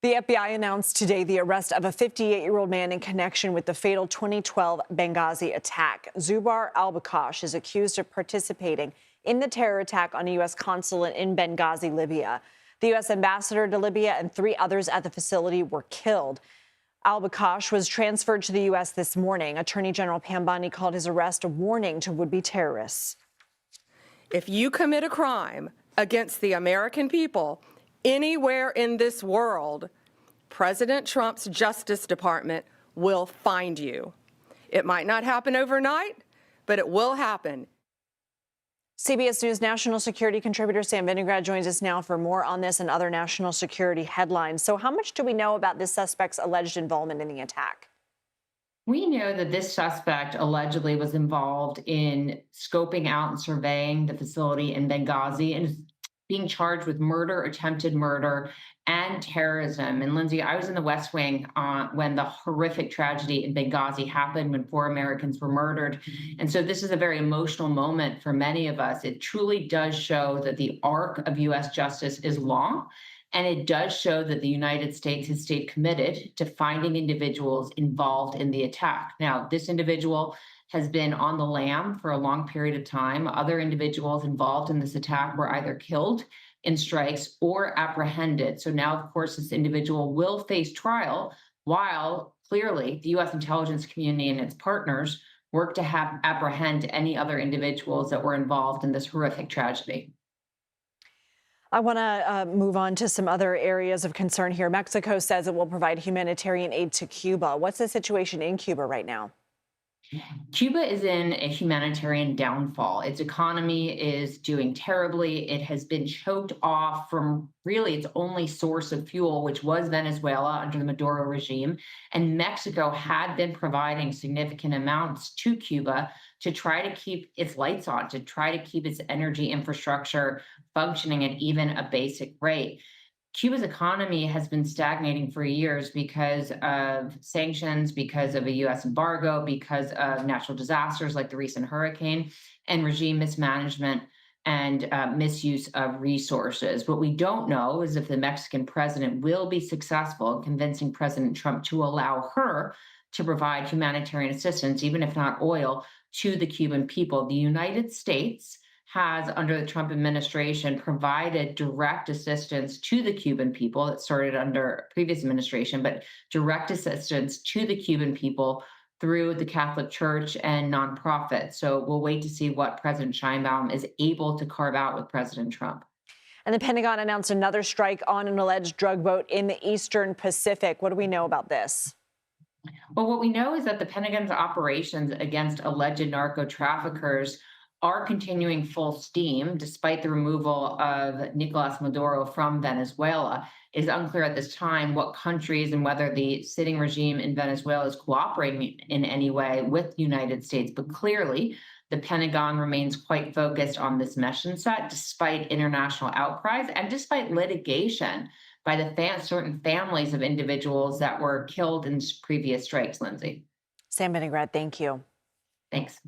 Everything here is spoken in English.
The FBI announced today the arrest of a 58-year-old man in connection with the fatal 2012 Benghazi attack. Zubar al-Bakash is accused of participating in the terror attack on a U.S. consulate in Benghazi, Libya. The U.S. ambassador to Libya and 3 others at the facility were killed. Al-Bakash was transferred to the U.S. this morning. Attorney General Pam Bondi called his arrest a warning to would-be terrorists. If you commit a crime against the American people anywhere in this world, President Trump's Justice Department will find you. It might not happen overnight, but it will happen. CBS News national security contributor Sam Vinograd joins us now for more on this and other national security headlines. So how much do we know about this suspect's alleged involvement in the attack? We know that this suspect allegedly was involved in scoping out and surveying the facility in Benghazi and is being charged with murder, attempted murder, and terrorism. And Lindsay, I was in the West Wing when the horrific tragedy in Benghazi happened, when 4 Americans were murdered. And so this is a very emotional moment for many of us. It truly does show that the arc of U.S. justice is long. And it does show that the United States has stayed committed to finding individuals involved in the attack. Now, this individual has been on the lam for a long period of time. Other individuals involved in this attack were either killed in strikes or apprehended. So now, of course, this individual will face trial while clearly the U.S. intelligence community and its partners work to apprehend any other individuals that were involved in this horrific tragedy. I want to move on to some other areas of concern here. Mexico says it will provide humanitarian aid to Cuba. What's the situation in Cuba right now? Cuba is in a humanitarian downfall. Its economy is doing terribly. It has been choked off from really its only source of fuel, which was Venezuela under the Maduro regime. And Mexico had been providing significant amounts to Cuba to try to keep its lights on, to try to keep its energy infrastructure functioning at even a basic rate. Cuba's economy has been stagnating for years because of sanctions, because of a U.S. embargo, because of natural disasters like the recent hurricane, and regime mismanagement and misuse of resources. What we don't know is if the Mexican president will be successful in convincing President Trump to allow her to provide humanitarian assistance, even if not oil, to the Cuban people. The United States has, under the Trump administration, provided direct assistance to the Cuban people. That started under a previous administration, but direct assistance to the Cuban people through the Catholic Church and nonprofits. So we'll wait to see what President Sheinbaum is able to carve out with President Trump. And the Pentagon announced another strike on an alleged drug boat in the Eastern Pacific. What do we know about this? Well, what we know is that the Pentagon's operations against alleged narco traffickers are continuing full steam, despite the removal of Nicolas Maduro from Venezuela. It is unclear at this time what countries and whether the sitting regime in Venezuela is cooperating in any way with the United States. But clearly, the Pentagon remains quite focused on this mission set, despite international outcries and despite litigation by the certain families of individuals that were killed in previous strikes, Lindsay. Sam Vinograd, thank you. Thanks.